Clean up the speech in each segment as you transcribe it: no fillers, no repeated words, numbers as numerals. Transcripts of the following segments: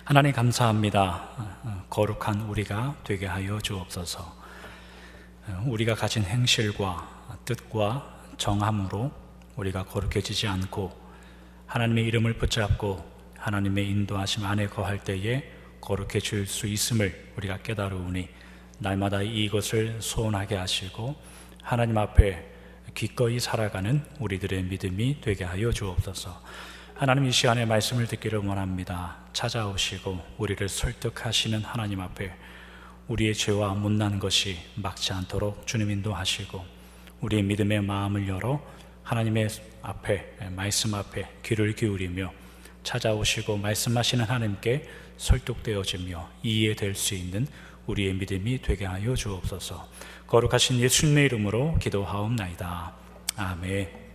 하나님 감사합니다. 거룩한 우리가 되게 하여 주옵소서. 우리가 가진 행실과 뜻과 정함으로 우리가 거룩해지지 않고 하나님의 이름을 붙잡고 하나님의 인도하심 안에 거할 때에 거룩해질 수 있음을 우리가 깨달으오니 날마다 이것을 소원하게 하시고 하나님 앞에 기꺼이 살아가는 우리들의 믿음이 되게 하여 주옵소서. 하나님, 이 시간에 말씀을 듣기를 원합니다. 찾아오시고 우리를 설득하시는 하나님 앞에 우리의 죄와 못난 것이 막지 않도록 주님 인도하시고 우리의 믿음의 마음을 열어 하나님의 앞에, 말씀 앞에 귀를 기울이며 찾아오시고 말씀하시는 하나님께 설득되어지며 이해될 수 있는 우리의 믿음이 되게 하여 주옵소서. 거룩하신 예수님의 이름으로 기도하옵나이다. 아멘.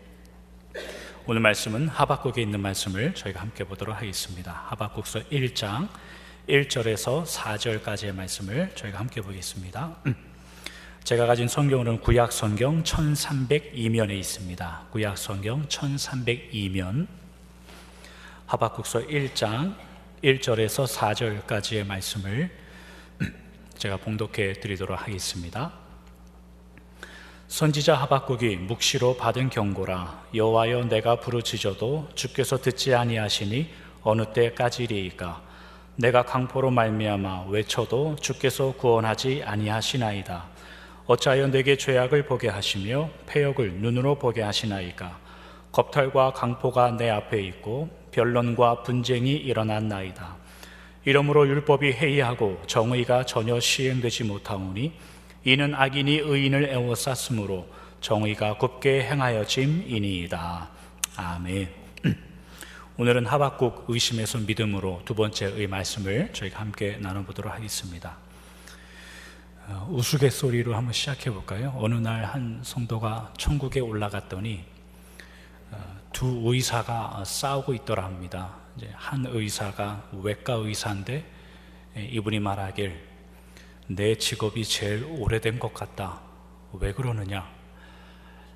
오늘 말씀은 하박국에 있는 말씀을 저희가 함께 보도록 하겠습니다. 하박국서 1장 1절에서 4절까지의 말씀을 저희가 함께 보겠습니다. 제가 가진 성경은 구약 성경 1302면에 있습니다. 구약 성경 1302면 하박국서 1장 1절에서 4절까지의 말씀을 제가 봉독해 드리도록 하겠습니다. 선지자 하박국이 묵시로 받은 경고라. 여호와여, 내가 부르짖어도 주께서 듣지 아니하시니 어느 때까지리이까. 내가 강포로 말미암아 외쳐도 주께서 구원하지 아니하시나이다. 어찌하여 내게 죄악을 보게 하시며 패역을 눈으로 보게 하시나이까. 겁탈과 강포가 내 앞에 있고 변론과 분쟁이 일어났나이다. 이러므로 율법이 해이하고 정의가 전혀 시행되지 못하오니 이는 악인이 의인을 애워쌌으므로 정의가 굽게 행하여짐이니이다. 아멘. 오늘은 하박국 의심에서 믿음으로 두 번째의 말씀을 저희가 함께 나눠보도록 하겠습니다. 우스갯소리로 한번 시작해 볼까요? 어느 날 한 성도가 천국에 올라갔더니 두 의사가 싸우고 있더라 합니다. 한 의사가 외과 의사인데 이분이 말하길, 내 직업이 제일 오래된 것 같다. 왜 그러느냐?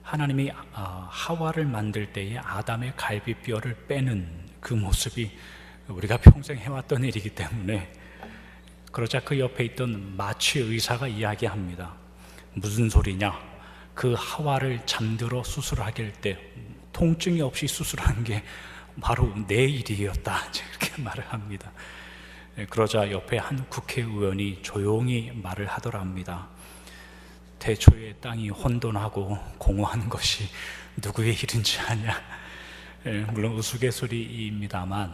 하나님이 하와를 만들 때에 아담의 갈비뼈를 빼는 그 모습이 우리가 평생 해왔던 일이기 때문에. 그러자 그 옆에 있던 마취 의사가 이야기합니다. 무슨 소리냐? 그 하와를 잠들어 수술하길 때 통증이 없이 수술하는 게 바로 내 일이었다. 이렇게 말을 합니다. 그러자 옆에 한 국회의원이 조용히 말을 하더랍니다. 태초에 땅이 혼돈하고 공허한 것이 누구의 일인지 아냐? 물론 우스갯소리입니다만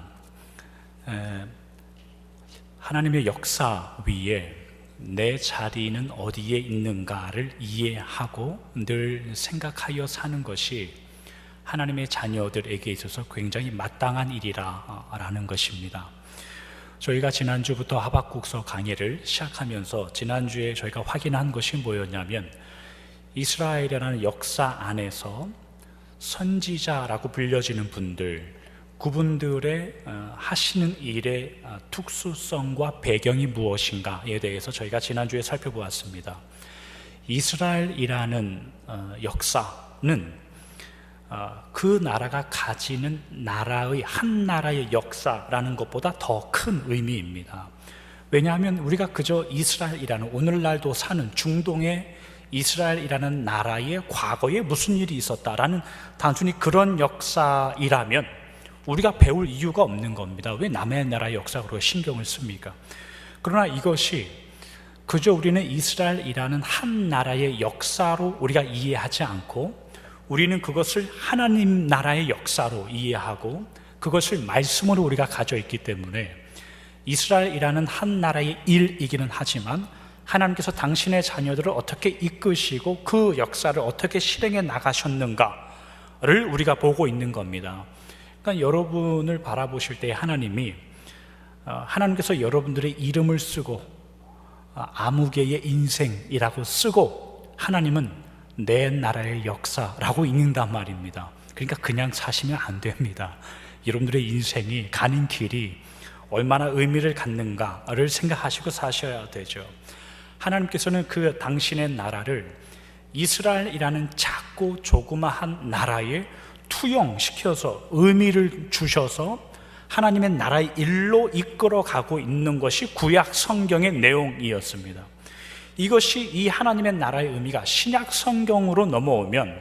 하나님의 역사 위에 내 자리는 어디에 있는가를 이해하고 늘 생각하여 사는 것이 하나님의 자녀들에게 있어서 굉장히 마땅한 일이라는 것입니다. 저희가 지난주부터 하박국서 강의를 시작하면서 지난주에 저희가 확인한 것이 뭐였냐면, 이스라엘이라는 역사 안에서 선지자라고 불려지는 분들, 그분들의 하시는 일의 특수성과 배경이 무엇인가에 대해서 저희가 지난주에 살펴보았습니다. 이스라엘이라는 역사는 그 나라가 가지는 나라의 한 나라의 역사라는 것보다 더 큰 의미입니다. 왜냐하면 우리가 그저 이스라엘이라는, 오늘날도 사는 중동의 이스라엘이라는 나라의 과거에 무슨 일이 있었다라는 단순히 그런 역사이라면 우리가 배울 이유가 없는 겁니다. 왜 남의 나라의 역사로 신경을 씁니까? 그러나 이것이 그저 우리는 이스라엘이라는 한 나라의 역사로 우리가 이해하지 않고 우리는 그것을 하나님 나라의 역사로 이해하고 그것을 말씀으로 우리가 가져 있기 때문에 이스라엘이라는 한 나라의 일이기는 하지만 하나님께서 당신의 자녀들을 어떻게 이끄시고 그 역사를 어떻게 실행해 나가셨는가를 우리가 보고 있는 겁니다. 그러니까 여러분을 바라보실 때 하나님께서 여러분들의 이름을 쓰고 아무개의 인생이라고 쓰고 하나님은 내 나라의 역사라고 읽는단 말입니다. 그러니까 그냥 사시면 안 됩니다. 여러분들의 인생이 가는 길이 얼마나 의미를 갖는가를 생각하시고 사셔야 되죠. 하나님께서는 그 당신의 나라를 이스라엘이라는 작고 조그마한 나라에 투영시켜서 의미를 주셔서 하나님의 나라의 일로 이끌어가고 있는 것이 구약 성경의 내용이었습니다. 이것이 이 하나님의 나라의 의미가 신약 성경으로 넘어오면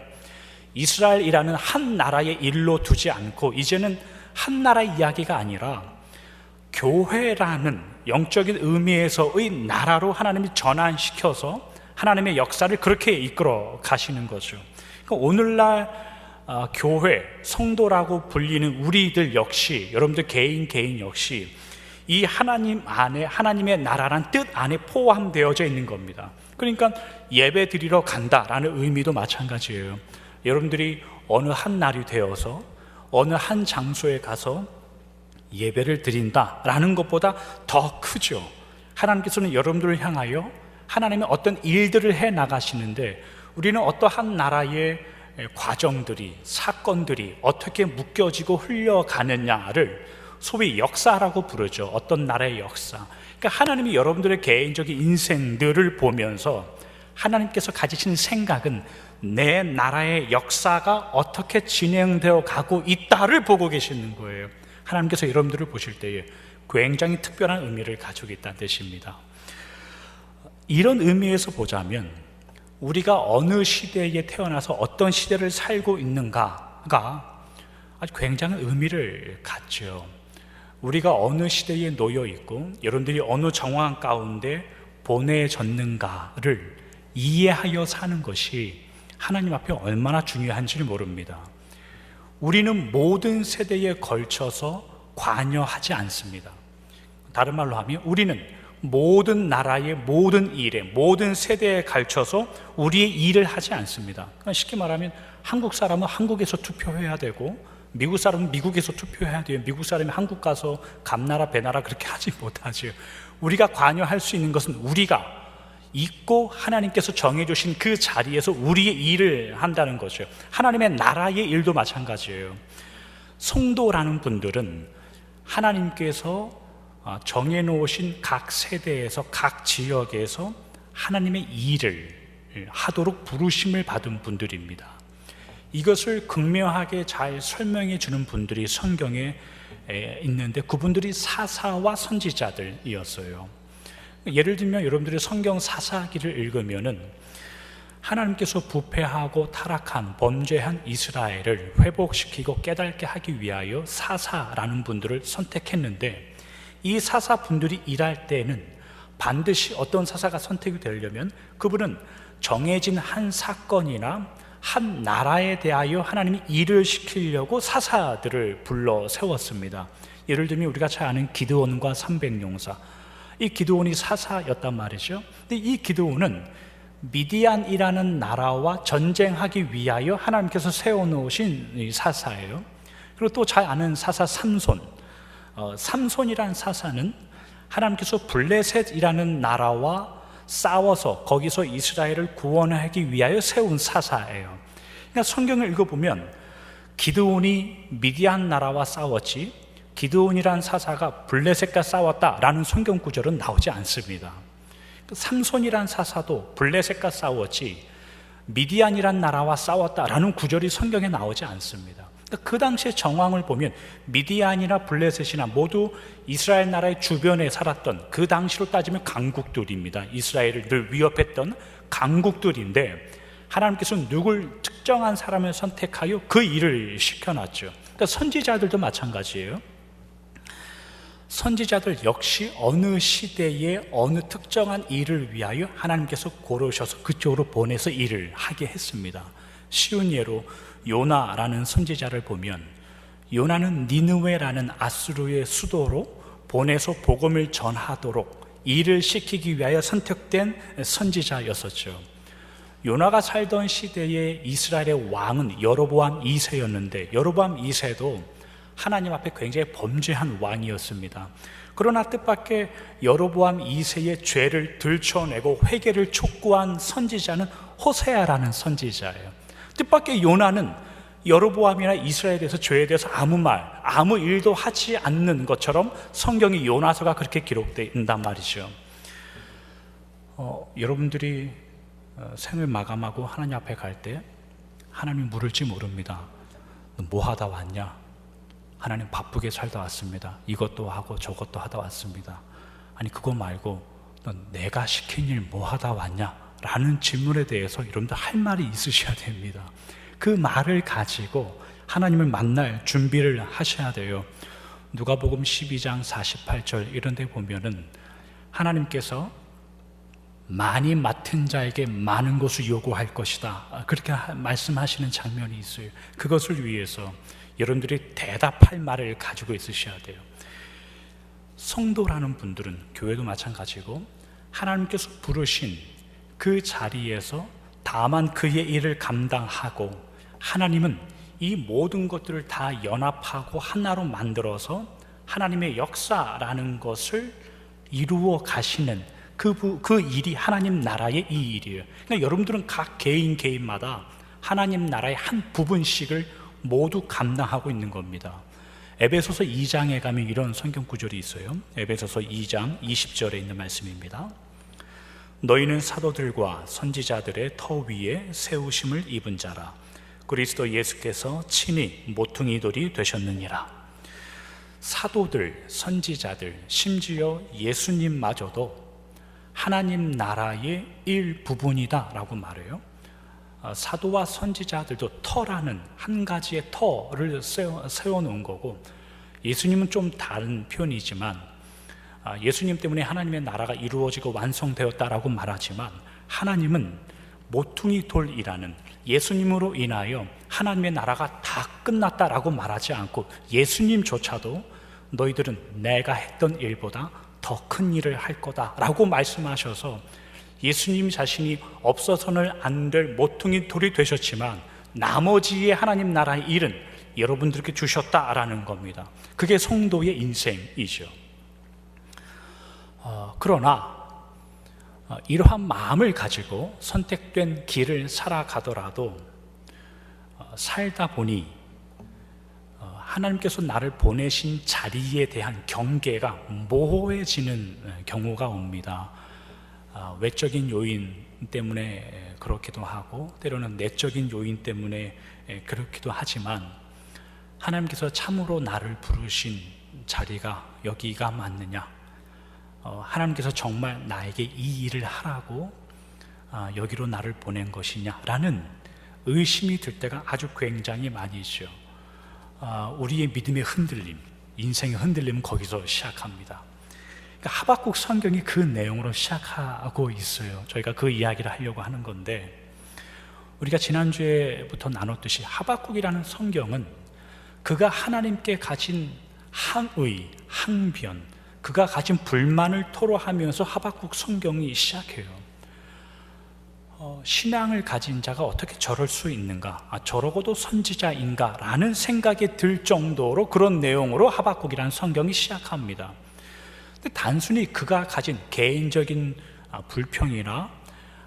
이스라엘이라는 한 나라의 일로 두지 않고 이제는 한 나라의 이야기가 아니라 교회라는 영적인 의미에서의 나라로 하나님이 전환시켜서 하나님의 역사를 그렇게 이끌어 가시는 거죠. 그러니까 오늘날 교회, 성도라고 불리는 우리들 역시, 여러분들 개인 역시 이 하나님 안에 하나님의 나라란 뜻 안에 포함되어져 있는 겁니다. 그러니까 예배 드리러 간다라는 의미도 마찬가지예요. 여러분들이 어느 한 날이 되어서 어느 한 장소에 가서 예배를 드린다라는 것보다 더 크죠. 하나님께서는 여러분들을 향하여 하나님의 어떤 일들을 해 나가시는데 우리는 어떠한 나라의 과정들이, 사건들이 어떻게 묶여지고 흘러가느냐를 소위 역사라고 부르죠. 어떤 나라의 역사. 그러니까 하나님이 여러분들의 개인적인 인생들을 보면서 하나님께서 가지신 생각은 내 나라의 역사가 어떻게 진행되어 가고 있다를 보고 계시는 거예요. 하나님께서 여러분들을 보실 때에 굉장히 특별한 의미를 가지고 있다는 뜻입니다. 이런 의미에서 보자면 우리가 어느 시대에 태어나서 어떤 시대를 살고 있는가가 아주 굉장한 의미를 갖죠. 우리가 어느 시대에 놓여 있고 여러분들이 어느 정황 가운데 보내졌는가를 이해하여 사는 것이 하나님 앞에 얼마나 중요한지를 모릅니다. 우리는 모든 세대에 걸쳐서 관여하지 않습니다. 다른 말로 하면 우리는 모든 나라의 모든 일에, 모든 세대에 걸쳐서 우리의 일을 하지 않습니다. 그러니까 쉽게 말하면 한국 사람은 한국에서 투표해야 되고 미국 사람은 미국에서 투표해야 돼요. 미국 사람이 한국 가서 감나라 배나라 그렇게 하지 못하죠. 우리가 관여할 수 있는 것은 우리가 있고 하나님께서 정해주신 그 자리에서 우리의 일을 한다는 거죠. 하나님의 나라의 일도 마찬가지예요. 성도라는 분들은 하나님께서 정해놓으신 각 세대에서 각 지역에서 하나님의 일을 하도록 부르심을 받은 분들입니다. 이것을 극명하게 잘 설명해 주는 분들이 성경에 있는데 그분들이 사사와 선지자들이었어요. 예를 들면 여러분들이 성경 사사기를 읽으면은 하나님께서 부패하고 타락한 범죄한 이스라엘을 회복시키고 깨닫게 하기 위하여 사사라는 분들을 선택했는데 이 사사분들이 일할 때는 반드시 어떤 사사가 선택이 되려면 그분은 정해진 한 사건이나 한 나라에 대하여 하나님이 일을 시키려고 사사들을 불러 세웠습니다. 예를 들면 우리가 잘 아는 기드온과 300용사, 이 기드온이 사사였단 말이죠. 근데 이 기드온은 미디안이라는 나라와 전쟁하기 위하여 하나님께서 세워놓으신 사사예요. 그리고 또 잘 아는 사사 삼손, 삼손이라는 사사는 하나님께서 블레셋이라는 나라와 싸워서 거기서 이스라엘을 구원하기 위하여 세운 사사예요. 그러니까 성경을 읽어보면 기드온이 미디안 나라와 싸웠지 기드온이란 사사가 블레셋과 싸웠다라는 성경 구절은 나오지 않습니다. 삼손이란 사사도 블레셋과 싸웠지 미디안이란 나라와 싸웠다라는 구절이 성경에 나오지 않습니다. 그 당시의 정황을 보면 미디안이나 블레셋이나 모두 이스라엘 나라의 주변에 살았던 그 당시로 따지면 강국들입니다. 이스라엘을 늘 위협했던 강국들인데 하나님께서는 누굴 특정한 사람을 선택하여 그 일을 시켜놨죠. 그러니까 선지자들도 마찬가지예요. 선지자들 역시 어느 시대에 어느 특정한 일을 위하여 하나님께서 고르셔서 그쪽으로 보내서 일을 하게 했습니다. 쉬운 예로 요나라는 선지자를 보면 요나는 니느웨라는 아수르의 수도로 보내서 복음을 전하도록 일을 시키기 위하여 선택된 선지자였었죠. 요나가 살던 시대에 이스라엘의 왕은 여로보암 2세였는데 여로보암 2세도 하나님 앞에 굉장히 범죄한 왕이었습니다. 그러나 뜻밖의 여로보암 2세의 죄를 들춰내고 회개를 촉구한 선지자는 호세아라는 선지자예요. 뜻밖의 요나는 여로보암이나 이스라엘에 대해서 죄에 대해서 아무 일도 하지 않는 것처럼 성경의 요나서가 그렇게 기록되어 있단 말이죠. 여러분들이 생을 마감하고 하나님 앞에 갈 때 하나님 물을지 모릅니다. 너 뭐 하다 왔냐? 하나님 바쁘게 살다 왔습니다. 이것도 하고 저것도 하다 왔습니다. 아니 그거 말고 너 내가 시킨 일 뭐 하다 왔냐? 라는 질문에 대해서 여러분들 할 말이 있으셔야 됩니다. 그 말을 가지고 하나님을 만날 준비를 하셔야 돼요. 누가복음 12장 48절 이런 데 보면은 하나님께서 많이 맡은 자에게 많은 것을 요구할 것이다, 그렇게 말씀하시는 장면이 있어요. 그것을 위해서 여러분들이 대답할 말을 가지고 있으셔야 돼요. 성도라는 분들은, 교회도 마찬가지고, 하나님께서 부르신 그 자리에서 다만 그의 일을 감당하고, 하나님은 이 모든 것들을 다 연합하고 하나로 만들어서 하나님의 역사라는 것을 이루어 가시는 그 일이 하나님 나라의 이 일이에요. 그러니까 여러분들은 각 개인마다 하나님 나라의 한 부분씩을 모두 감당하고 있는 겁니다. 에베소서 2장에 가면 이런 성경 구절이 있어요. 에베소서 2장 20절에 있는 말씀입니다. 너희는 사도들과 선지자들의 터 위에 세우심을 입은 자라. 그리스도 예수께서 친히 모퉁이돌이 되셨느니라. 사도들, 선지자들, 심지어 예수님마저도 하나님 나라의 일부분이다 라고 말해요. 사도와 선지자들도 터라는 한 가지의 터를 세워놓은 거고, 예수님은 좀 다른 표현이지만 예수님 때문에 하나님의 나라가 이루어지고 완성되었다라고 말하지만, 하나님은 모퉁이 돌이라는, 예수님으로 인하여 하나님의 나라가 다 끝났다라고 말하지 않고, 예수님조차도 너희들은 내가 했던 일보다 더 큰 일을 할 거다라고 말씀하셔서 예수님 자신이 없어서는 안 될 모퉁이 돌이 되셨지만 나머지의 하나님 나라의 일은 여러분들께 주셨다라는 겁니다. 그게 성도의 인생이죠. 그러나 이러한 마음을 가지고 선택된 길을 살아가더라도 살다 보니 하나님께서 나를 보내신 자리에 대한 경계가 모호해지는 경우가 옵니다. 외적인 요인 때문에 그렇기도 하고, 때로는 내적인 요인 때문에 그렇기도 하지만, 하나님께서 참으로 나를 부르신 자리가 여기가 맞느냐, 하나님께서 정말 나에게 이 일을 하라고 여기로 나를 보낸 것이냐라는 의심이 들 때가 아주 굉장히 많이 있죠. 우리의 믿음의 흔들림, 인생의 흔들림은 거기서 시작합니다. 그러니까 하박국 성경이 그 내용으로 시작하고 있어요. 저희가 그 이야기를 하려고 하는 건데, 우리가 지난주에부터 나눴듯이 하박국이라는 성경은 그가 하나님께 가진 항의, 항변, 그가 가진 불만을 토로하면서 하박국 성경이 시작해요. 신앙을 가진 자가 어떻게 저럴 수 있는가, 저러고도 선지자인가 라는 생각이 들 정도로 그런 내용으로 하박국이라는 성경이 시작합니다. 근데 단순히 그가 가진 개인적인 불평이나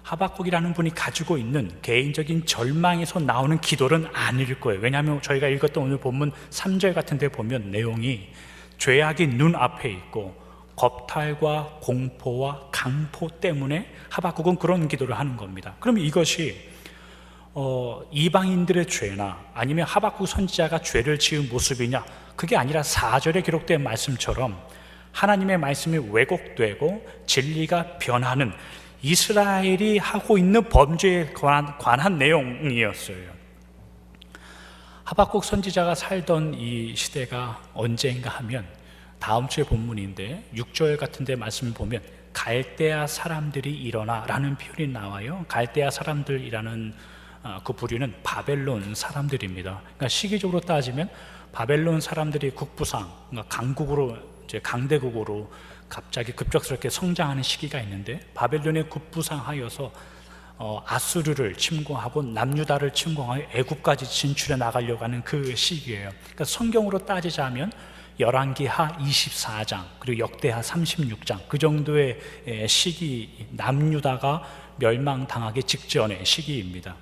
하박국이라는 분이 가지고 있는 개인적인 절망에서 나오는 기도는 아닐 거예요. 왜냐하면 저희가 읽었던 오늘 본문 3절 같은 데 보면 내용이 죄악이 눈앞에 있고 겁탈과 공포와 강포 때문에 하박국은 그런 기도를 하는 겁니다. 그러면 이것이 이방인들의 죄나 아니면 하박국 선지자가 죄를 지은 모습이냐, 그게 아니라 4절에 기록된 말씀처럼 하나님의 말씀이 왜곡되고 진리가 변하는 이스라엘이 하고 있는 범죄에 관한 내용이었어요. 하박국 선지자가 살던 이 시대가 언제인가 하면 다음 주의 본문인데 6절 같은 데 말씀을 보면 갈대아 사람들이 일어나 라는 표현이 나와요. 갈대아 사람들이라는 그 부류는 바벨론 사람들입니다. 그러니까 시기적으로 따지면 바벨론 사람들이 국부상, 그러니까 강국으로, 이제 강대국으로 갑자기 급작스럽게 성장하는 시기가 있는데, 바벨론의 국부상하여서 아수르를 침공하고 남유다를 침공하여 애굽까지 진출해 나가려고 하는 그 시기예요. 그러니까 성경으로 따지자면 열왕기하 24장 그리고 역대하 36장 그 정도의 시기, 남유다가 멸망당하기 직전의 시기입니다.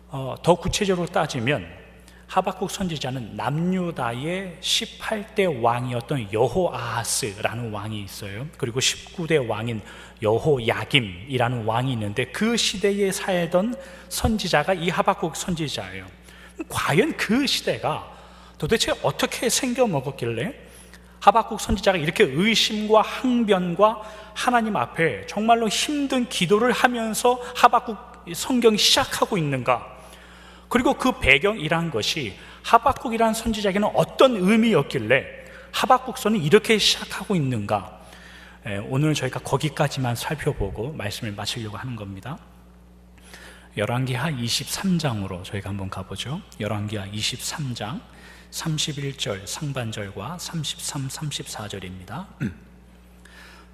더 구체적으로 따지면 하박국 선지자는 남유다의 18대 왕이었던 여호아하스라는 왕이 있어요. 그리고 19대 왕인 여호야김이라는 왕이 있는데, 그 시대에 살던 선지자가 이 하박국 선지자예요. 과연 그 시대가 도대체 어떻게 생겨 먹었길래 하박국 선지자가 이렇게 의심과 항변과 하나님 앞에 정말로 힘든 기도를 하면서 하박국 성경이 시작하고 있는가? 그리고 그 배경이란 것이 하박국이라는 선지자에게는 어떤 의미였길래 하박국서는 이렇게 시작하고 있는가? 오늘 저희가 거기까지만 살펴보고 말씀을 마치려고 하는 겁니다. 열왕기하 23장으로 저희가 한번 가보죠. 열왕기하 23장 31절 상반절과 33, 34절입니다.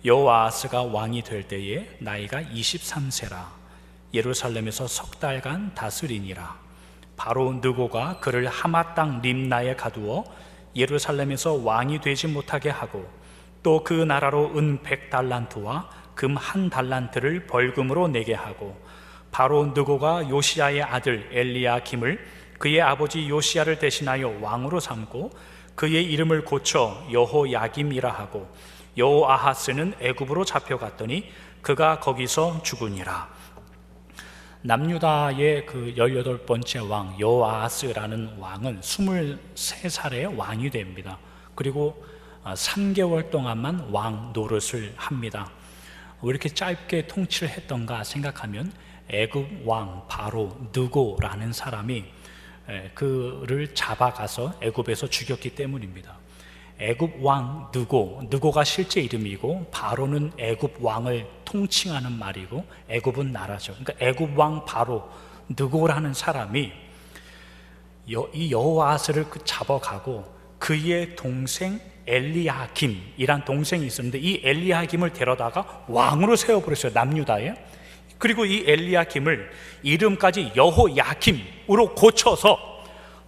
여호아하스가 왕이 될 때에 나이가 23세라 예루살렘에서 석 달간 다스리니라. 바로 느고가 그를 하마 땅 림나에 가두어 예루살렘에서 왕이 되지 못하게 하고 또 그 나라로 은 100달란트와 금 1달란트를 벌금으로 내게 하고 바로 느고가 요시야의 아들 엘리야김을 그의 아버지 요시야를 대신하여 왕으로 삼고 그의 이름을 고쳐 여호야김이라 하고 여호아하스는 애굽으로 잡혀갔더니 그가 거기서 죽으니라. 남유다의 그 18번째 왕 여호아하스라는 왕은 23살에 왕이 됩니다. 그리고 3개월 동안만 왕 노릇을 합니다. 왜 이렇게 짧게 통치를 했던가 생각하면 애굽 왕 바로 느고라는 사람이 그를 잡아가서 애굽에서 죽였기 때문입니다. 애굽 왕 느고가 실제 이름이고 바로는 애굽 왕을 통칭하는 말이고 애굽은 나라죠. 그러니까 애굽 왕 바로 느고라는 사람이 이 여호아스를 잡아가고 그의 동생 엘리야김이란 동생이 있었는데 이 엘리야김을 데려다가 왕으로 세워버렸어요. 남유다에. 그리고 이 엘리야김을 이름까지 여호야김으로 고쳐서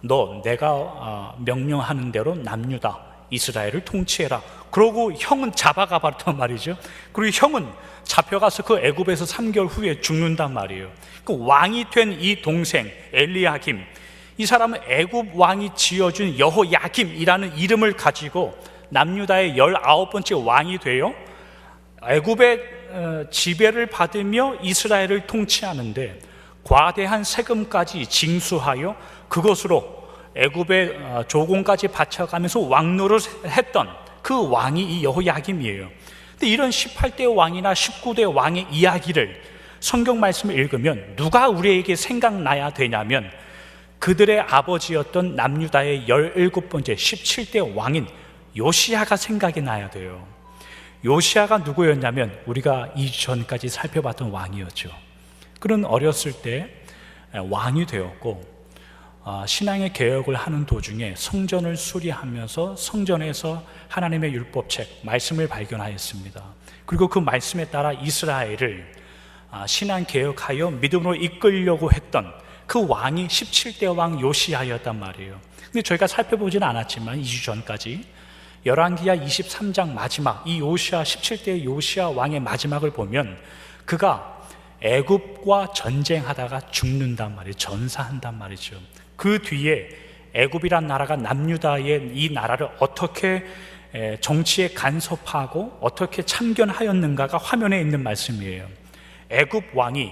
너 내가 명령하는 대로 남유다 이스라엘을 통치해라. 그러고 형은 잡아가 버렸단 말이죠. 그리고 형은 잡혀가서 그 애굽에서 3개월 후에 죽는단 말이에요. 그 왕이 된 이 동생 엘리야김, 이 사람은 애굽 왕이 지어준 여호야김이라는 이름을 가지고 남유다의 19번째 왕이 되어 애굽의 지배를 받으며 이스라엘을 통치하는데 과대한 세금까지 징수하여 그것으로 애굽의 조공까지 바쳐가면서 왕노를 했던 그 왕이 이 여호야김이에요. 근데 이런 18대 왕이나 19대 왕의 이야기를 성경 말씀을 읽으면 누가 우리에게 생각나야 되냐면 그들의 아버지였던 남유다의 17번째 17대 왕인 요시야가 생각이 나야 돼요. 요시야가 누구였냐면 우리가 2주 전까지 살펴봤던 왕이었죠. 그는 어렸을 때 왕이 되었고 신앙의 개혁을 하는 도중에 성전을 수리하면서 성전에서 하나님의 율법책, 말씀을 발견하였습니다. 그리고 그 말씀에 따라 이스라엘을 신앙 개혁하여 믿음으로 이끌려고 했던 그 왕이 17대 왕 요시야였단 말이에요. 근데 저희가 살펴보지는 않았지만 2주 전까지 열왕기하 23장 마지막 이 요시야 17대 요시야 왕의 마지막을 보면 그가 애굽과 전쟁하다가 죽는단 말이에요. 전사한단 말이죠. 그 뒤에 애굽이란 나라가 남유다의 이 나라를 어떻게 정치에 간섭하고 어떻게 참견하였는가가 화면에 있는 말씀이에요. 애굽 왕이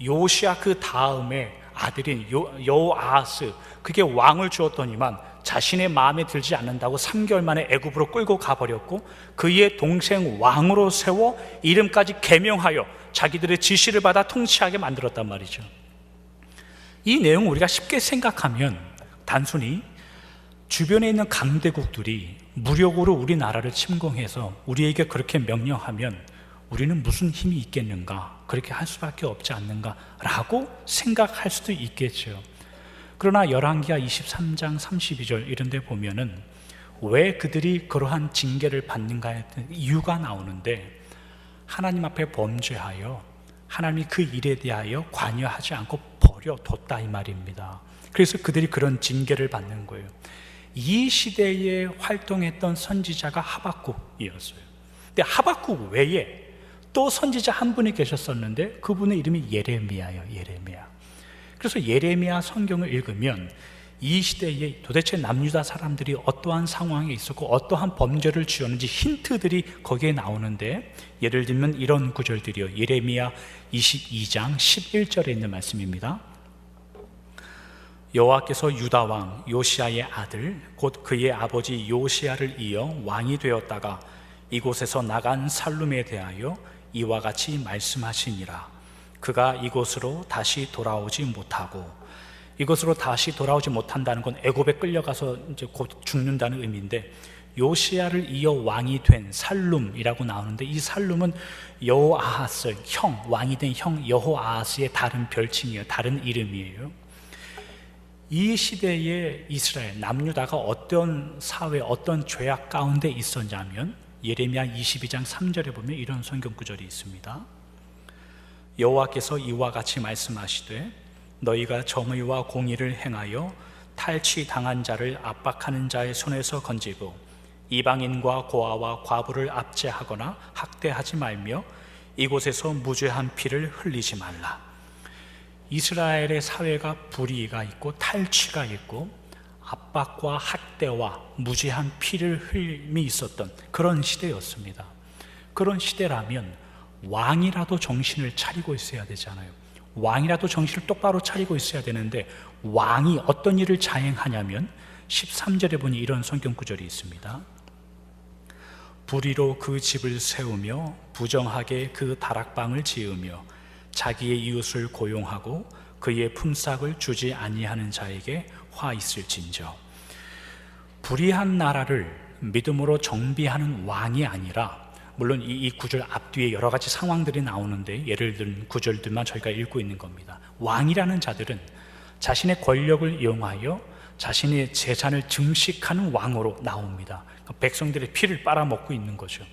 요시야 그 다음에 아들인 여호아하스 그게 왕을 주었더니만 자신의 마음에 들지 않는다고 3개월 만에 애굽으로 끌고 가버렸고 그의 동생 왕으로 세워 이름까지 계명하여 자기들의 지시를 받아 통치하게 만들었단 말이죠. 이 내용을 우리가 쉽게 생각하면 단순히 주변에 있는 강대국들이 무력으로 우리나라를 침공해서 우리에게 그렇게 명령하면 우리는 무슨 힘이 있겠는가, 그렇게 할 수밖에 없지 않는가 라고 생각할 수도 있겠죠. 그러나 열왕기하 23장 32절 이런 데 보면은 왜 그들이 그러한 징계를 받는가에 대한 이유가 나오는데 하나님 앞에 범죄하여 하나님이 그 일에 대하여 관여하지 않고 버려뒀다 이 말입니다. 그래서 그들이 그런 징계를 받는 거예요. 이 시대에 활동했던 선지자가 하박국이었어요. 근데 하박국 외에 또 선지자 한 분이 계셨었는데 그분의 이름이 예레미야예요. 예레미야. 그래서 예레미야 성경을 읽으면 이 시대에 도대체 남유다 사람들이 어떠한 상황에 있었고 어떠한 범죄를 지었는지 힌트들이 거기에 나오는데 예를 들면 이런 구절들이요. 예레미야 22장 11절에 있는 말씀입니다. 여호와께서 유다 왕 요시야의 아들 곧 그의 아버지 요시야를 이어 왕이 되었다가 이곳에서 나간 살룸에 대하여 이와 같이 말씀하시니라. 그가 이곳으로 다시 돌아오지 못하고, 이곳으로 다시 돌아오지 못한다는 건 애굽에 끌려가서 이제 곧 죽는다는 의미인데, 요시야를 이어 왕이 된 살룸이라고 나오는데, 이 살룸은 여호아하스 형, 왕이 된 형 여호아하스의 다른 별칭이에요. 다른 이름이에요. 이 시대의 이스라엘 남유다가 어떤 사회, 어떤 죄악 가운데 있었냐면, 예레미야 22장 3절에 보면 이런 성경 구절이 있습니다. 여호와께서 이와 같이 말씀하시되 너희가 정의와 공의를 행하여 탈취당한 자를 압박하는 자의 손에서 건지고 이방인과 고아와 과부를 압제하거나 학대하지 말며 이곳에서 무죄한 피를 흘리지 말라. 이스라엘의 사회가 불의가 있고 탈취가 있고 압박과 학대와 무죄한 피를 흘림이 있었던 그런 시대였습니다. 그런 시대라면 왕이라도 정신을 차리고 있어야 되잖아요. 왕이라도 정신을 똑바로 차리고 있어야 되는데, 왕이 어떤 일을 자행하냐면 13절에 보니 이런 성경 구절이 있습니다. 불의로 그 집을 세우며 부정하게 그 다락방을 지으며 자기의 이웃을 고용하고 그의 품삯을 주지 아니하는 자에게 화 있을진저. 불의한 나라를 믿음으로 정비하는 왕이 아니라, 물론 이 구절 앞뒤에 여러 가지 상황들이 나오는데 예를 든 구절들만 저희가 읽고 있는 겁니다. 왕이라는 자들은 자신의 권력을 이용하여 자신의 재산을 증식하는 왕으로 나옵니다. 백성들의 피를 빨아먹고 있는 거죠.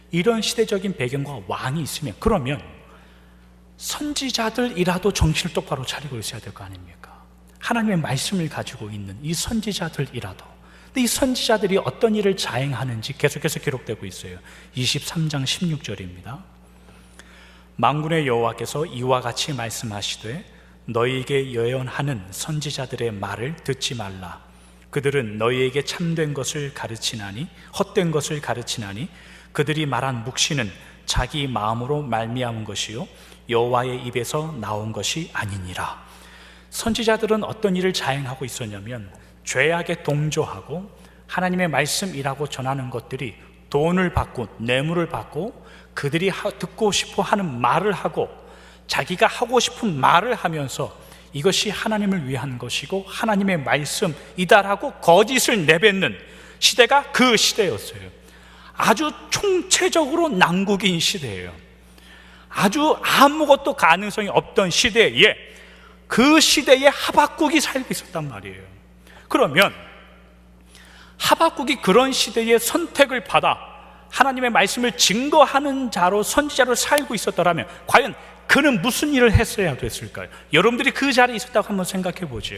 이런 시대적인 배경과 왕이 있으면, 그러면 선지자들이라도 정신을 똑바로 차리고 있어야 될 거 아닙니까? 하나님의 말씀을 가지고 있는 이 선지자들이라도. 근데 이 선지자들이 어떤 일을 자행하는지 계속해서 기록되고 있어요. 23장 16절입니다. 만군의 여호와께서 이와 같이 말씀하시되 너희에게 예언하는 선지자들의 말을 듣지 말라. 그들은 너희에게 참된 것을 가르치나니 헛된 것을 가르치나니 그들이 말한 묵시는 자기 마음으로 말미암은 것이요 여호와의 입에서 나온 것이 아니니라. 선지자들은 어떤 일을 자행하고 있었냐면, 죄악에 동조하고 하나님의 말씀이라고 전하는 것들이 돈을 받고 뇌물을 받고 그들이 듣고 싶어 하는 말을 하고 자기가 하고 싶은 말을 하면서 이것이 하나님을 위한 것이고 하나님의 말씀이다라고 거짓을 내뱉는 시대가 그 시대였어요. 아주 총체적으로 난국인 시대예요. 아주 아무것도 가능성이 없던 시대에 그 시대에 하박국이 살고 있었단 말이에요. 그러면 하박국이 그런 시대에 선택을 받아 하나님의 말씀을 증거하는 자로, 선지자로 살고 있었더라면 과연 그는 무슨 일을 했어야 됐을까요? 여러분들이 그 자리에 있었다고 한번 생각해 보죠.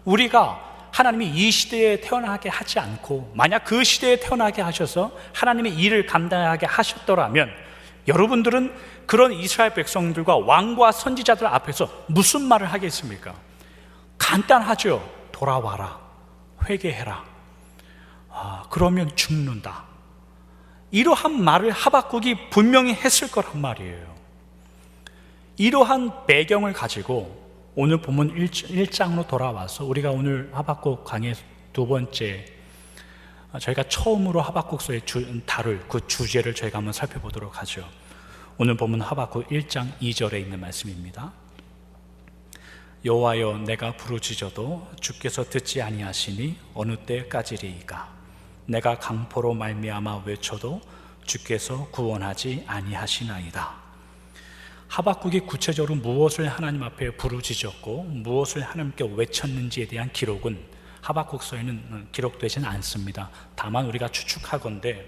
우리가 하나님이 이 시대에 태어나게 하지 않고 만약 그 시대에 태어나게 하셔서 하나님의 일을 감당하게 하셨더라면 여러분들은 그런 이스라엘 백성들과 왕과 선지자들 앞에서 무슨 말을 하겠습니까? 간단하죠. 돌아와라, 회개해라, 그러면 죽는다. 이러한 말을 하박국이 분명히 했을 거란 말이에요. 이러한 배경을 가지고 오늘 본문 1장으로 돌아와서 우리가 오늘 하박국 강의 두 번째, 저희가 처음으로 하박국서에 다룰 그 주제를 저희가 한번 살펴보도록 하죠. 오늘 본문 하박국 1장 2절에 있는 말씀입니다. 여호와여 내가 부르짖어도 주께서 듣지 아니하시니 어느 때까지리이까. 내가 강포로 말미암아 외쳐도 주께서 구원하지 아니하시나이다. 하박국이 구체적으로 무엇을 하나님 앞에 부르짖었고 무엇을 하나님께 외쳤는지에 대한 기록은 하박국서에는 기록되지는 않습니다. 다만 우리가 추측하건대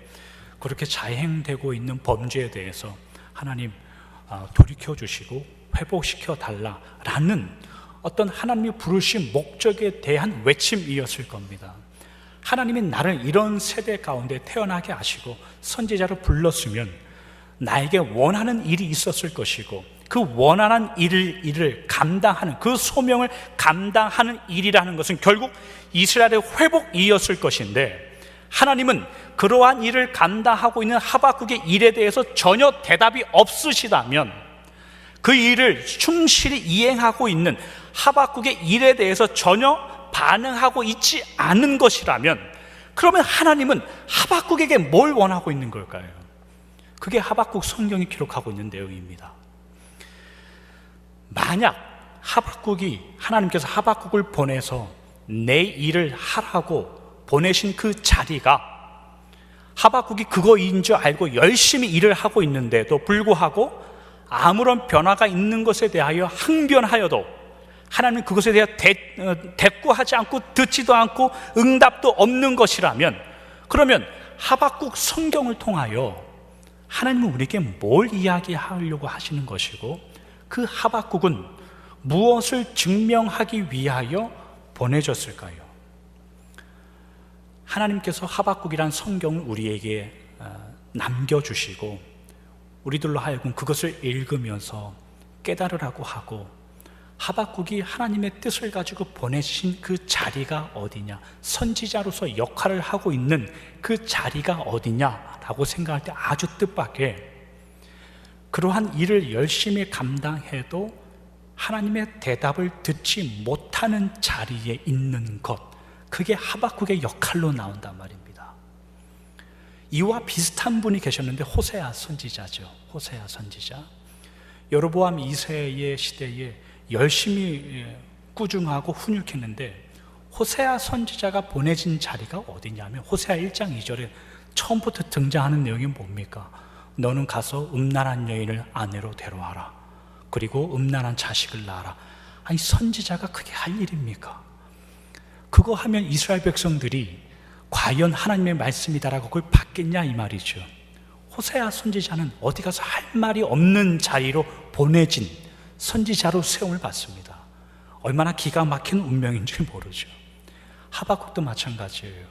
그렇게 자행되고 있는 범죄에 대해서 하나님 돌이켜주시고 회복시켜 달라라는 어떤 하나님이 부르신 목적에 대한 외침이었을 겁니다. 하나님이 나를 이런 세대 가운데 태어나게 하시고 선지자로 불렀으면 나에게 원하는 일이 있었을 것이고 그 원하는 일을 감당하는, 그 소명을 감당하는 일이라는 것은 결국 이스라엘의 회복이었을 것인데, 하나님은 그러한 일을 감당하고 있는 하박국의 일에 대해서 전혀 대답이 없으시다면 그 일을 충실히 이행하고 있는 하박국의 일에 대해서 전혀 반응하고 있지 않은 것이라면, 그러면 하나님은 하박국에게 뭘 원하고 있는 걸까요? 그게 하박국 성경이 기록하고 있는 내용입니다. 만약 하나님께서 하박국을 보내서 내 일을 하라고 보내신 그 자리가 하박국이 그거인 줄 알고 열심히 일을 하고 있는데도 불구하고 아무런 변화가 있는 것에 대하여 항변하여도 하나님은 그것에 대해 대꾸하지 않고 듣지도 않고 응답도 없는 것이라면, 그러면 하박국 성경을 통하여 하나님은 우리에게 뭘 이야기하려고 하시는 것이고, 그 하박국은 무엇을 증명하기 위하여 보내졌을까요? 하나님께서 하박국이란 성경을 우리에게 남겨주시고 우리들로 하여금 그것을 읽으면서 깨달으라고 하고, 하박국이 하나님의 뜻을 가지고 보내신 그 자리가 어디냐, 선지자로서 역할을 하고 있는 그 자리가 어디냐라고 생각할 때 아주 뜻밖의, 그러한 일을 열심히 감당해도 하나님의 대답을 듣지 못하는 자리에 있는 것, 그게 하박국의 역할로 나온단 말입니다. 이와 비슷한 분이 계셨는데 호세아 선지자죠. 호세아 선지자. 여로보암 2세의 시대에 열심히 꾸중하고 훈육했는데, 호세아 선지자가 보내진 자리가 어디냐면 호세아 1장 2절에 처음부터 등장하는 내용이 뭡니까? 너는 가서 음란한 여인을 아내로 데려와라. 그리고 음란한 자식을 낳아라. 아니, 선지자가 그게 할 일입니까? 그거 하면 이스라엘 백성들이 과연 하나님의 말씀이다라고 그걸 받겠냐 이 말이죠. 호세아 선지자는 어디 가서 할 말이 없는 자리로 보내진 선지자로 세움을 받습니다. 얼마나 기가 막힌 운명인지 모르죠. 하박국도 마찬가지예요.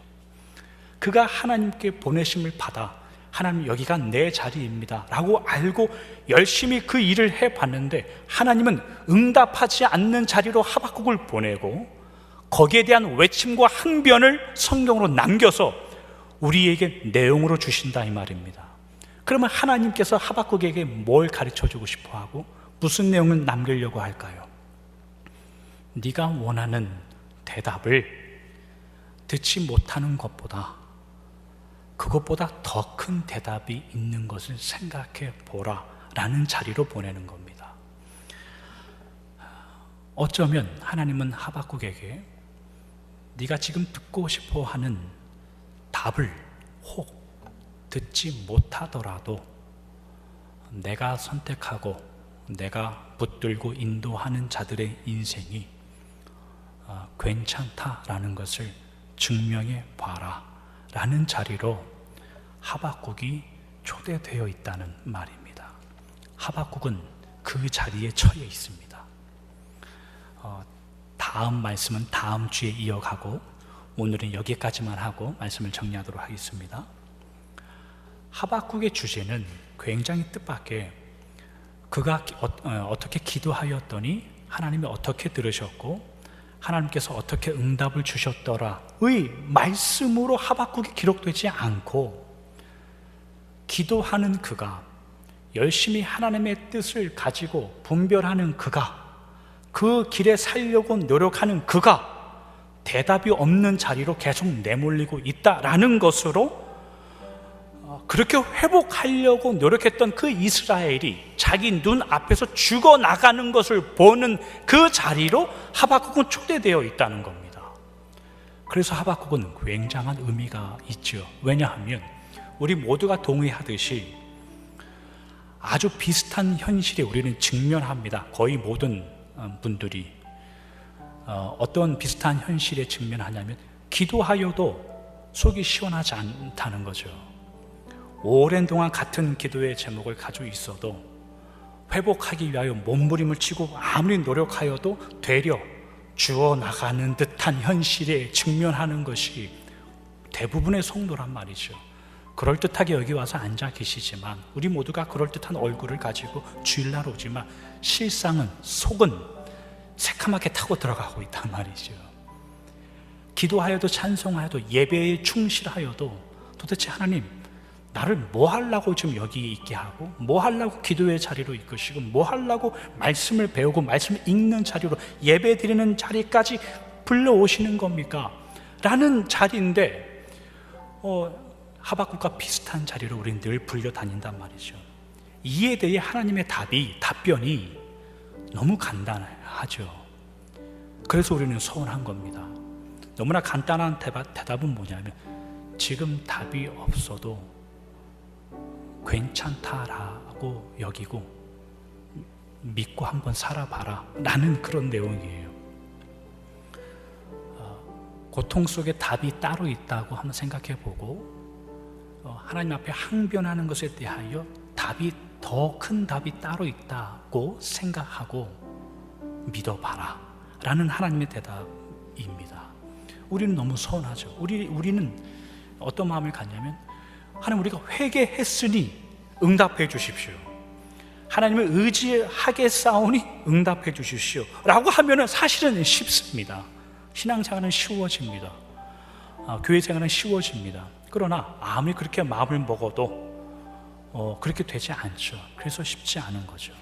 그가 하나님께 보내심을 받아 하나님, 여기가 내 자리입니다 라고 알고 열심히 그 일을 해봤는데 하나님은 응답하지 않는 자리로 하박국을 보내고 거기에 대한 외침과 항변을 성경으로 남겨서 우리에게 내용으로 주신다 이 말입니다. 그러면 하나님께서 하박국에게 뭘 가르쳐주고 싶어하고 무슨 내용을 남기려고 할까요? 네가 원하는 대답을 듣지 못하는 것보다, 그것보다 더 큰 대답이 있는 것을 생각해 보라 라는 자리로 보내는 겁니다. 어쩌면 하나님은 하박국에게 네가 지금 듣고 싶어 하는 답을 혹 듣지 못하더라도 내가 선택하고 내가 붙들고 인도하는 자들의 인생이 괜찮다라는 것을 증명해 봐라 라는 자리로 하박국이 초대되어 있다는 말입니다. 하박국은 그 자리에 처해 있습니다. 다음 말씀은 다음 주에 이어가고 오늘은 여기까지만 하고 말씀을 정리하도록 하겠습니다. 하박국의 주제는 굉장히 뜻밖의, 그가 어떻게 기도하였더니 하나님이 어떻게 들으셨고 하나님께서 어떻게 응답을 주셨더라의 말씀으로 하박국이 기록되지 않고, 기도하는 그가, 열심히 하나님의 뜻을 가지고 분별하는 그가, 그 길에 살려고 노력하는 그가 대답이 없는 자리로 계속 내몰리고 있다라는 것으로, 그렇게 회복하려고 노력했던 그 이스라엘이 자기 눈 앞에서 죽어나가는 것을 보는 그 자리로 하박국은 초대되어 있다는 겁니다. 그래서 하박국은 굉장한 의미가 있죠. 왜냐하면 우리 모두가 동의하듯이 아주 비슷한 현실에 우리는 직면합니다. 거의 모든 분들이 어떤 비슷한 현실에 직면하냐면 기도하여도 속이 시원하지 않다는 거죠. 오랜 동안 같은 기도의 제목을 가지고 있어도 회복하기 위하여 몸부림을 치고 아무리 노력하여도 되려 주어나가는 듯한 현실에 직면하는 것이 대부분의 성도란 말이죠. 그럴듯하게 여기 와서 앉아 계시지만, 우리 모두가 그럴듯한 얼굴을 가지고 주일날 오지만 실상은 속은 새카맣게 타고 들어가고 있단 말이죠. 기도하여도 찬송하여도 예배에 충실하여도 도대체 하나님, 나를 뭐 하려고 지금 여기 있게 하고, 뭐 하려고 기도의 자리로 이끄시고, 뭐 하려고 말씀을 배우고 말씀을 읽는 자리로, 예배 드리는 자리까지 불러오시는 겁니까? 라는 자리인데 하박국과 비슷한 자리로 우리는 늘 불려다닌단 말이죠. 이에 대해 하나님의 답변이 너무 간단하죠. 그래서 우리는 서운한 겁니다. 너무나 간단한 대답은 뭐냐면, 지금 답이 없어도 괜찮다라고 여기고 믿고 한번 살아봐라 라는 그런 내용이에요. 고통 속에 답이 따로 있다고 한번 생각해 보고, 하나님 앞에 항변하는 것에 대하여 더 큰 답이 따로 있다고 생각하고 믿어봐라 라는 하나님의 대답입니다. 우리는 너무 서운하죠. 우리는 어떤 마음을 갖냐면, 하나님, 우리가 회개했으니 응답해 주십시오, 하나님을 의지하겠사오니 응답해 주십시오 라고 하면 사실은 쉽습니다. 신앙생활은 쉬워집니다. 교회생활은 쉬워집니다. 그러나 아무리 그렇게 마음을 먹어도 그렇게 되지 않죠. 그래서 쉽지 않은 거죠.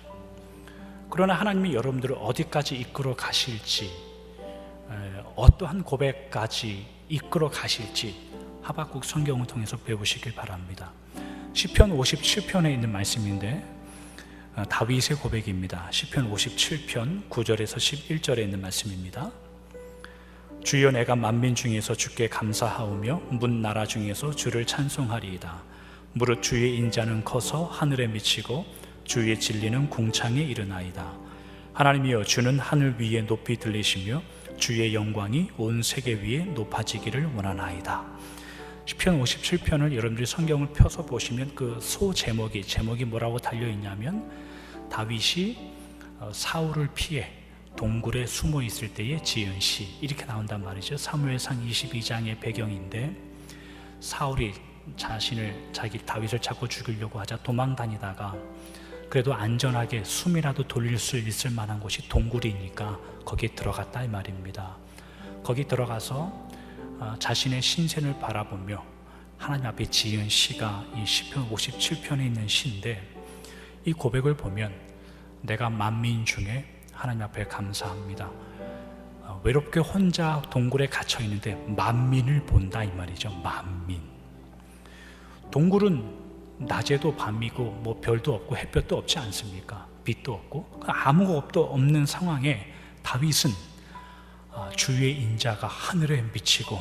그러나 하나님이 여러분들을 어디까지 이끌어 가실지, 어떠한 고백까지 이끌어 가실지 하박국 성경을 통해서 배우시길 바랍니다. 시편 57편에 있는 말씀인데, 다윗의 고백입니다. 시편 57편 9절에서 11절에 있는 말씀입니다. 주여, 내가 만민 중에서 주께 감사하오며 문 나라 중에서 주를 찬송하리이다. 무릇 주의 인자는 커서 하늘에 미치고 주의 진리는 궁창에 이르나이다. 하나님이여, 주는 하늘 위에 높이 들리시며 주의 영광이 온 세계 위에 높아지기를 원하나이다. 시편 57편을 여러분들이 성경을 펴서 보시면 그 제목이 뭐라고 달려있냐면, 다윗이 사울을 피해 동굴에 숨어 있을 때에 지은 시, 이렇게 나온단 말이죠. 사무엘상 22장의 배경인데, 사울이 다윗을 잡고 죽이려고 하자 도망 다니다가 그래도 안전하게 숨이라도 돌릴 수 있을 만한 곳이 동굴이니까 거기에 들어갔다 이 말입니다. 거기 들어가서 자신의 신생을 바라보며 하나님 앞에 지은 시가 이 시편 57편에 있는 시인데, 이 고백을 보면 내가 만민 중에 하나님 앞에 감사합니다. 외롭게 혼자 동굴에 갇혀 있는데 만민을 본다 이 말이죠. 만민. 동굴은 낮에도 밤이고 뭐 별도 없고 햇볕도 없지 않습니까? 빛도 없고 아무것도 없는 상황에 다윗은 주의 인자가 하늘에 미치고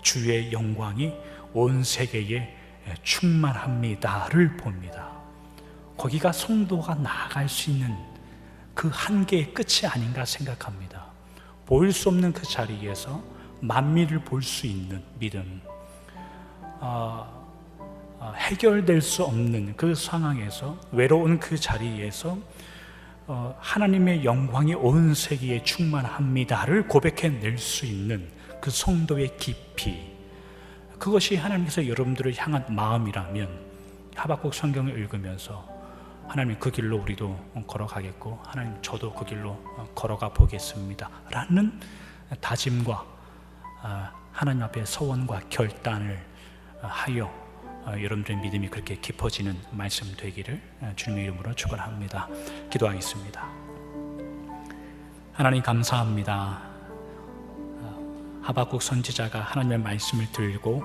주의 영광이 온 세계에 충만합니다를 봅니다. 거기가 성도가 나아갈 수 있는 그 한계의 끝이 아닌가 생각합니다. 보일 수 없는 그 자리에서 만민을 볼 수 있는 믿음, 해결될 수 없는 그 상황에서, 외로운 그 자리에서 하나님의 영광이 온 세계에 충만합니다를 고백해낼 수 있는 그 성도의 깊이, 그것이 하나님께서 여러분들을 향한 마음이라면 하박국 성경을 읽으면서 하나님, 그 길로 우리도 걸어가겠고, 하나님, 저도 그 길로 걸어가 보겠습니다 라는 다짐과 하나님 앞에 서원과 결단을 하여 여러분들의 믿음이 그렇게 깊어지는 말씀 되기를 주님의 이름으로 축원합니다. 기도하겠습니다. 하나님, 감사합니다. 하박국 선지자가 하나님의 말씀을 들고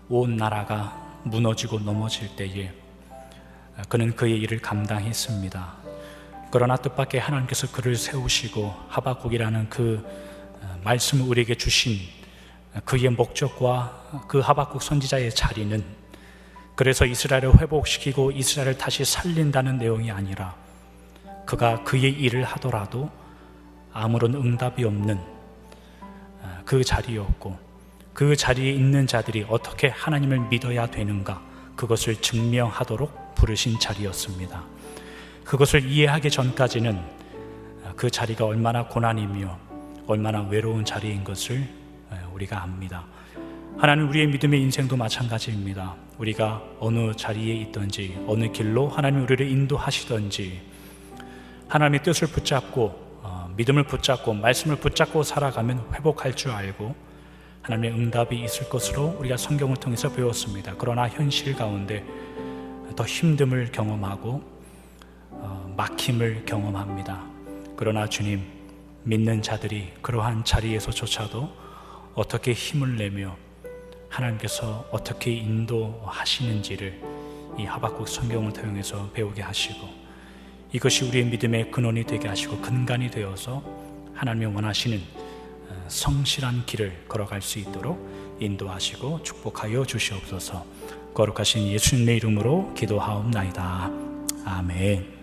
온 나라가 무너지고 넘어질 때에 그는 그의 일을 감당했습니다. 그러나 뜻밖의 하나님께서 그를 세우시고 하박국이라는 그 말씀을 우리에게 주신 그의 목적과 그 하박국 선지자의 자리는 그래서 이스라엘을 회복시키고 이스라엘을 다시 살린다는 내용이 아니라, 그가 그의 일을 하더라도 아무런 응답이 없는 그 자리였고, 그 자리에 있는 자들이 어떻게 하나님을 믿어야 되는가, 그것을 증명하도록 부르신 자리였습니다. 그것을 이해하기 전까지는 그 자리가 얼마나 고난이며 얼마나 외로운 자리인 것을 우리가 압니다. 하나님, 우리의 믿음의 인생도 마찬가지입니다. 우리가 어느 자리에 있든지 어느 길로 하나님 우리를 인도하시든지 하나님의 뜻을 붙잡고 믿음을 붙잡고 말씀을 붙잡고 살아가면 회복할 줄 알고, 하나님의 응답이 있을 것으로 우리가 성경을 통해서 배웠습니다. 그러나 현실 가운데 더 힘듦을 경험하고 막힘을 경험합니다. 그러나 주님, 믿는 자들이 그러한 자리에서조차도 어떻게 힘을 내며 하나님께서 어떻게 인도하시는지를 이 하박국 성경을 통해서 배우게 하시고, 이것이 우리의 믿음의 근원이 되게 하시고 근간이 되어서 하나님이 원하시는 성실한 길을 걸어갈 수 있도록 인도하시고 축복하여 주시옵소서. 거룩하신 예수님의 이름으로 기도하옵나이다. 아멘.